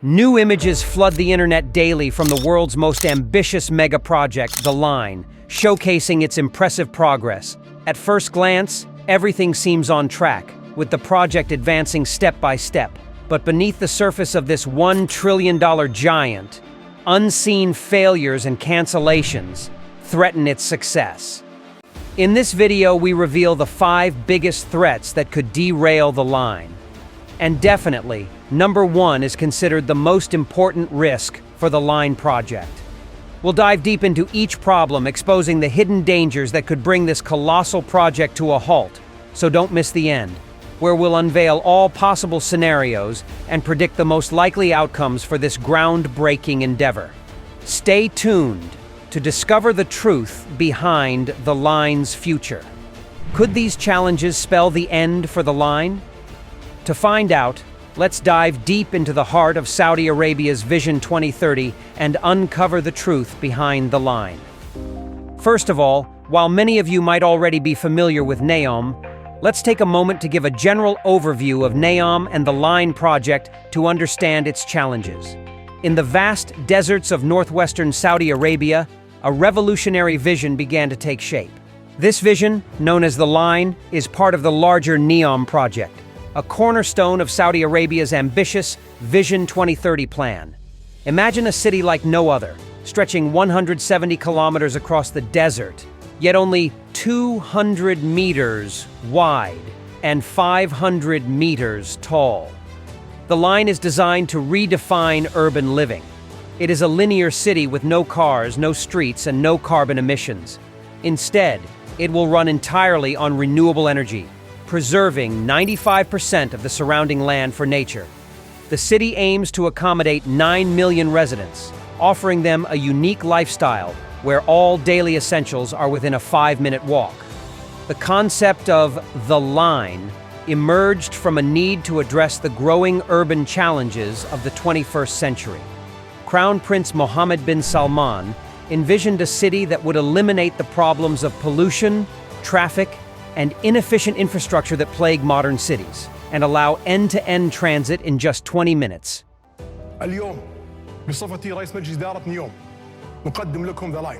New images flood the internet daily from the world's most ambitious mega project, the Line, showcasing its impressive progress. At first glance, everything seems on track, with the project advancing step by step. But beneath the surface of this $1 trillion giant, unseen failures and cancellations threaten its success. In this video, we reveal the 5 biggest threats that could derail the Line. And definitely, number 1 is considered the most important risk for the Line project. We'll dive deep into each problem, exposing the hidden dangers that could bring this colossal project to a halt. So don't miss the end, where we'll unveil all possible scenarios and predict the most likely outcomes for this groundbreaking endeavor. Stay tuned to discover the truth behind the Line's future. Could these challenges spell the end for the Line? To find out, let's dive deep into the heart of Saudi Arabia's Vision 2030 and uncover the truth behind the Line. First of all, while many of you might already be familiar with Neom, let's take a moment to give a general overview of Neom and the Line project to understand its challenges. In the vast deserts of northwestern Saudi Arabia, a revolutionary vision began to take shape. This vision, known as the Line, is part of the larger Neom project, a cornerstone of Saudi Arabia's ambitious Vision 2030 plan. Imagine a city like no other, stretching 170 kilometers across the desert, yet only 200 meters wide and 500 meters tall. The Line is designed to redefine urban living. It is a linear city with no cars, no streets, and no carbon emissions. Instead, it will run entirely on renewable energy, preserving 95% of the surrounding land for nature. The city aims to accommodate 9 million residents, offering them a unique lifestyle where all daily essentials are within a 5-minute walk. The concept of the Line emerged from a need to address the growing urban challenges of the 21st century. Crown Prince Mohammed bin Salman envisioned a city that would eliminate the problems of pollution, traffic, and inefficient infrastructure that plague modern cities, and allow end-to-end transit in just 20 minutes. اليوم بصفتي رئيس مجلس إدارة نيوم نقدم لكم the Line.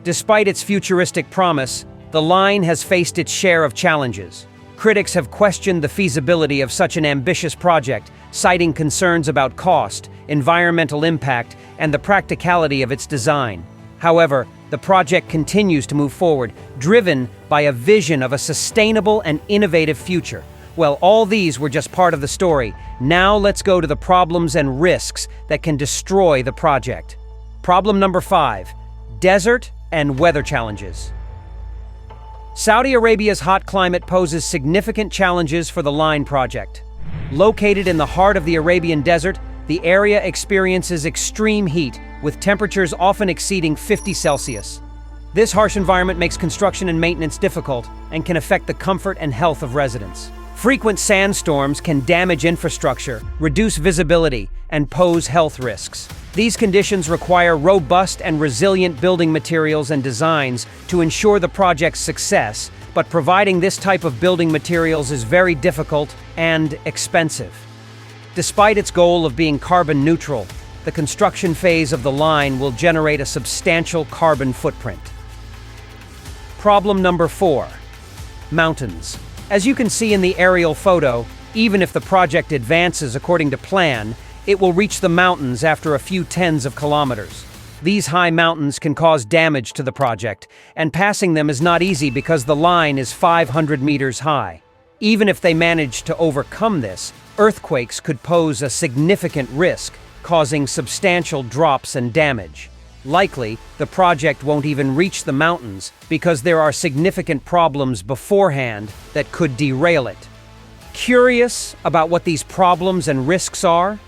Despite its futuristic promise, the Line has faced its share of challenges. Critics have questioned the feasibility of such an ambitious project, citing concerns about cost, environmental impact, and the practicality of its design. However, the project continues to move forward, driven by a vision of a sustainable and innovative future. Well, all these were just part of the story. Now let's go to the problems and risks that can destroy the project. Problem number 5, desert and weather challenges. Saudi Arabia's hot climate poses significant challenges for the Line project. Located in the heart of the Arabian desert, the area experiences extreme heat, with temperatures often exceeding 50 Celsius. This harsh environment makes construction and maintenance difficult and can affect the comfort and health of residents. Frequent sandstorms can damage infrastructure, reduce visibility, and pose health risks. These conditions require robust and resilient building materials and designs to ensure the project's success, but providing this type of building materials is very difficult and expensive. Despite its goal of being carbon neutral, the construction phase of the Line will generate a substantial carbon footprint. Problem number 4, mountains. As you can see in the aerial photo, even if the project advances according to plan, it will reach the mountains after a few tens of kilometers. These high mountains can cause damage to the project, and passing them is not easy because the Line is 500 meters high. Even if they manage to overcome this, earthquakes could pose a significant risk, causing substantial drops and damage. Likely, the project won't even reach the mountains because there are significant problems beforehand that could derail it. Curious about what these problems and risks are?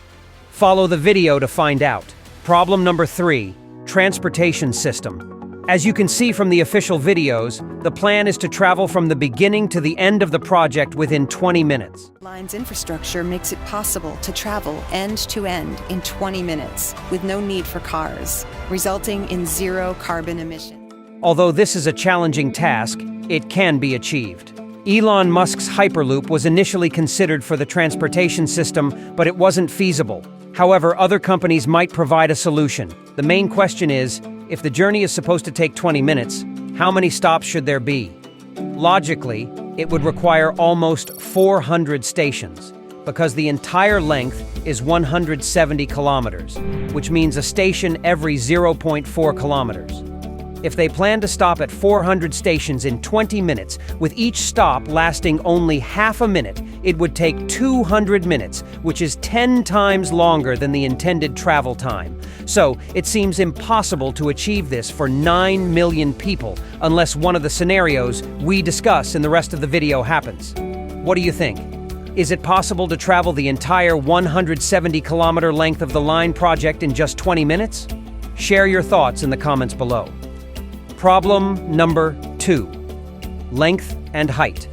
Follow the video to find out. Problem number 3, transportation system. As you can see from the official videos, the plan is to travel from the beginning to the end of the project within 20 minutes. Line's infrastructure makes it possible to travel end-to-end in 20 minutes with no need for cars, resulting in 0 carbon emissions. Although this is a challenging task, it can be achieved. Elon Musk's Hyperloop was initially considered for the transportation system, but it wasn't feasible. However, other companies might provide a solution. The main question is, if the journey is supposed to take 20 minutes, how many stops should there be? Logically, it would require almost 400 stations, because the entire length is 170 kilometers, which means a station every 0.4 kilometers. If they plan to stop at 400 stations in 20 minutes, with each stop lasting only half a minute, it would take 200 minutes, which is 10 times longer than the intended travel time. So, it seems impossible to achieve this for 9 million people, unless one of the scenarios we discuss in the rest of the video happens. What do you think? Is it possible to travel the entire 170-kilometer length of the line project in just 20 minutes? Share your thoughts in the comments below. Problem number 2. Length and height.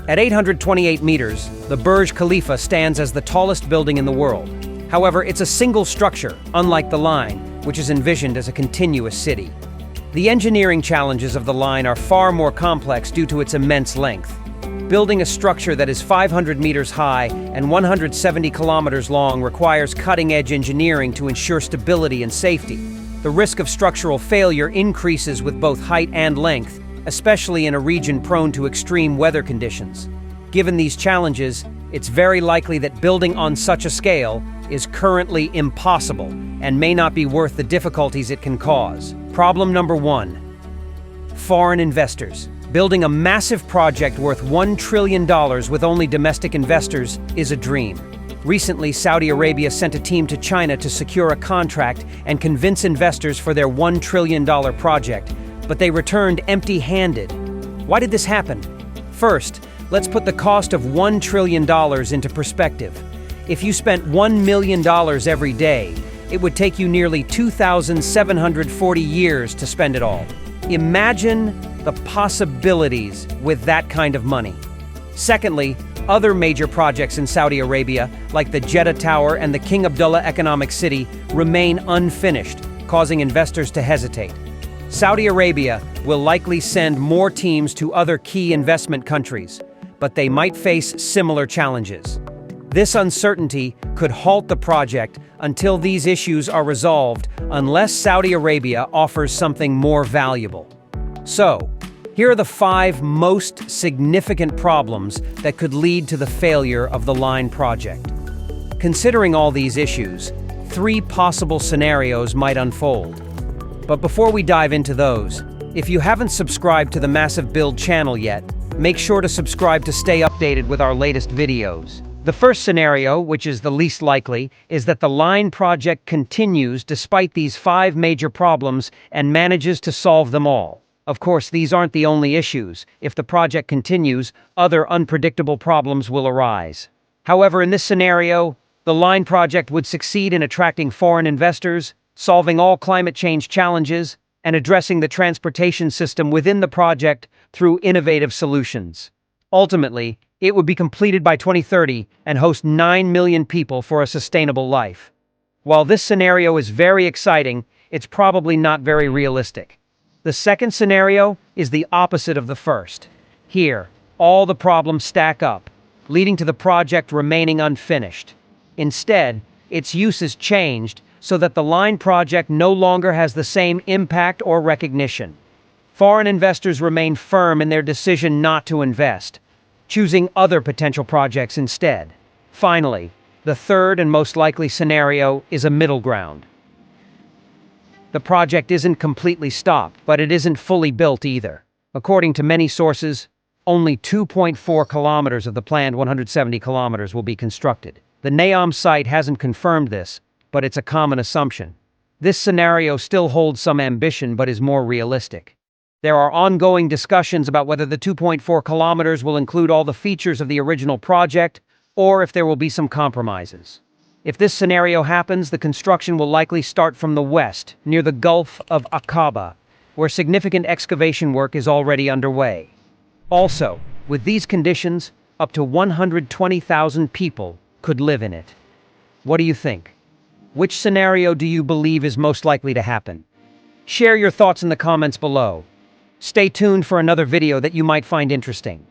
At 828 meters, the Burj Khalifa stands as the tallest building in the world. However, it's a single structure, unlike the line, which is envisioned as a continuous city. The engineering challenges of the line are far more complex due to its immense length. Building a structure that is 500 meters high and 170 kilometers long requires cutting-edge engineering to ensure stability and safety. The risk of structural failure increases with both height and length, especially in a region prone to extreme weather conditions. Given these challenges, it's very likely that building on such a scale is currently impossible and may not be worth the difficulties it can cause. Problem number 1. Foreign investors. Building a massive project worth $1 trillion with only domestic investors is a dream. Recently, Saudi Arabia sent a team to China to secure a contract and convince investors for their $1 trillion project, but they returned empty-handed. Why did this happen? First, let's put the cost of $1 trillion into perspective. If you spent $1 million every day, it would take you nearly 2,740 years to spend it all. Imagine the possibilities with that kind of money. Secondly, other major projects in Saudi Arabia, like the Jeddah Tower and the King Abdullah Economic City, remain unfinished, causing investors to hesitate. Saudi Arabia will likely send more teams to other key investment countries, but they might face similar challenges. This uncertainty could halt the project until these issues are resolved, unless Saudi Arabia offers something more valuable. So, here are the 5 most significant problems that could lead to the failure of the line project. Considering all these issues, 3 possible scenarios might unfold. But before we dive into those, if you haven't subscribed to the Massive Build channel yet, make sure to subscribe to stay updated with our latest videos. The first scenario, which is the least likely, is that the line project continues despite these 5 major problems and manages to solve them all. Of course, these aren't the only issues. If the project continues, other unpredictable problems will arise. However, in this scenario, the line project would succeed in attracting foreign investors, solving all climate change challenges, and addressing the transportation system within the project through innovative solutions. Ultimately, it would be completed by 2030 and host 9 million people for a sustainable life. While this scenario is very exciting, it's probably not very realistic. The second scenario is the opposite of the first. Here, all the problems stack up, leading to the project remaining unfinished. Instead, its use is changed so that the line project no longer has the same impact or recognition. Foreign investors remain firm in their decision not to invest, choosing other potential projects instead. Finally, the third and most likely scenario is a middle ground. The project isn't completely stopped, but it isn't fully built either. According to many sources, only 2.4 kilometers of the planned 170 kilometers will be constructed. The Neom site hasn't confirmed this, but it's a common assumption. This scenario still holds some ambition but is more realistic. There are ongoing discussions about whether the 2.4 kilometers will include all the features of the original project, or if there will be some compromises. If this scenario happens, the construction will likely start from the west, near the Gulf of Aqaba, where significant excavation work is already underway. Also, with these conditions, up to 120,000 people could live in it. What do you think? Which scenario do you believe is most likely to happen? Share your thoughts in the comments below. Stay tuned for another video that you might find interesting.